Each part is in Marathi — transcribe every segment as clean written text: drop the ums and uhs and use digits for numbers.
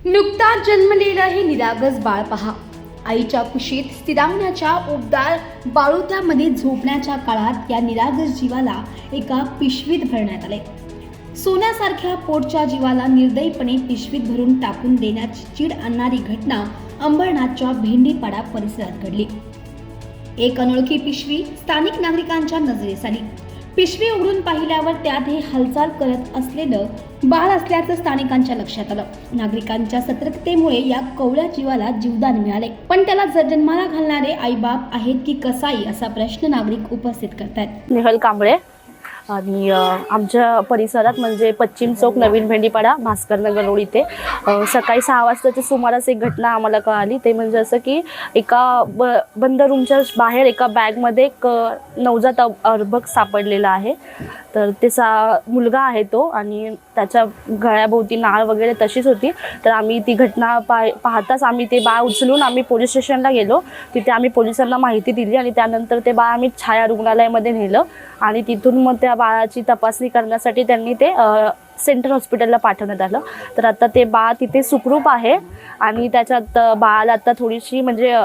नुकताच जन्मलेलं हे निरागस बाळ पहा. आईच्या कुशीत स्थिरावण्याच्या उबदार बाळोत्यामध्ये झोपण्याच्या काळात या निरागस जीवाला एका पिशवीत भरण्यात आले. सोन्यासारख्या पोटच्या जीवाला निर्दयीपणे पिशवीत भरून टाकून देण्याची चीड आणणारी घटना अंबरनाथच्या भेंडीपाडा परिसरात घडली. एक अनोळखी पिशवी स्थानिक नागरिकांच्या नजरेस आली. पिशवी उघडून पाहिल्यावर त्यात हे हालचाल करत असलेलं बाळ असल्याचं स्थानिकांच्या लक्षात आलं. नागरिकांच्या सतर्कतेमुळे या कवळ्या जीवाला जीवदान मिळाले. पण त्याला जन्माला घालणारे आईबाप आहेत की कसाई असा प्रश्न नागरिक उपस्थित करतात. निहल कांबळे आणि आमच्या परिसरात म्हणजे पश्चिम चौक नवीन भेंडीपाडा भास्करनगर रोड इथे सकाळी 6 वाजताच्या सुमारास एक घटना आम्हाला कळाली. ते म्हणजे असं की एका बंद रूमच्या बाहेर एका बॅगमध्ये एक नवजात अर्भक सापडलेला आहे. तर ते मुलगा आहे तो आणि त्याच्या गळ्याभोवती नाळ वगैरे तशीच होती. तर आम्ही ती घटना पाहताच आम्ही ते बाळ उचलून आम्ही पोलीस स्टेशनला गेलो. तिथे आम्ही पोलिसांना माहिती दिली आणि त्यानंतर ते बाळ आम्ही छाया रुग्णालयामध्ये नेलं आणि तिथून मग त्या बाळाची तपासणी करण्यासाठी त्यांनी ते सेंट्रल हॉस्पिटलला पाठवण्यात आलं. तर आता ते बाळ तिथे सुखरूप आहे आणि त्याच्यात बाळाला आता थोडीशी म्हणजे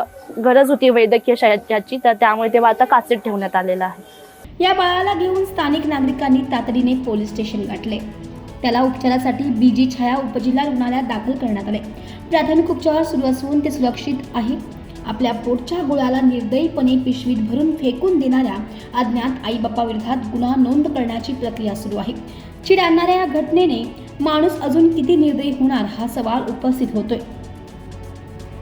गरज होती वैद्यकीय सहाय्याची, तर त्यामुळे ते बाळ आता काचेत ठेवण्यात आलेलं आहे. या बाळाला घेऊन स्थानिक नागरिकांनी तातडीने पोलीस स्टेशन गाठले. त्याला उपचारासाठी बीजी छाया उपजिल्हा रुग्णालयात दाखल करण्यात आले. प्राथमिक उपचार सुरू असून ते सुरक्षित आहे. आपल्या पोटच्या गोळ्याला निर्दयीपणे पिशवीत भरून फेकून देणाऱ्या अज्ञात आईबापाविरोधात गुन्हा नोंद करण्याची प्रक्रिया सुरू आहे. चीड आणणाऱ्या या घटनेने माणूस अजून किती निर्दयी होणार हा सवाल उपस्थित होतोय.